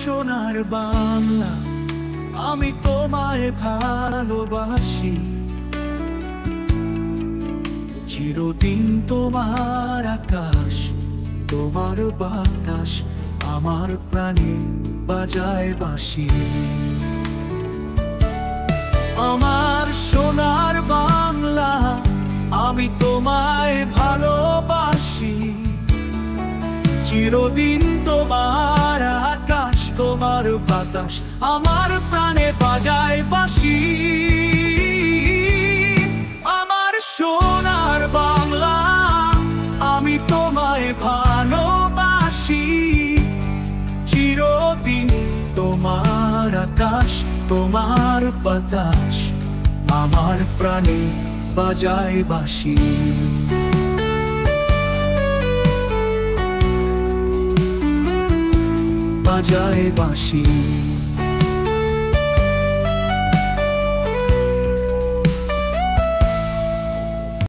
সোনার বাংলা, আমি তোমায় ভালোবাসি। চিরদিন তোমার আকাশ, তোমার বাতাস আমার প্রাণে বাজায় বাঁশি। আমার সোনার বাংলা, আমি তোমায় ভালোবাসি। চিরদিন তোমার আকাশ, তোমার বাতাস আমার প্রাণে বাজায় বাঁশি। আমার সোনার বাংলা, আমি তোমায় ভালোবাসি। চিরদিন তোমার আকাশ, তোমার বাতাস আমার প্রাণে বাজায় বাঁশি। বাজায় বাঁশি।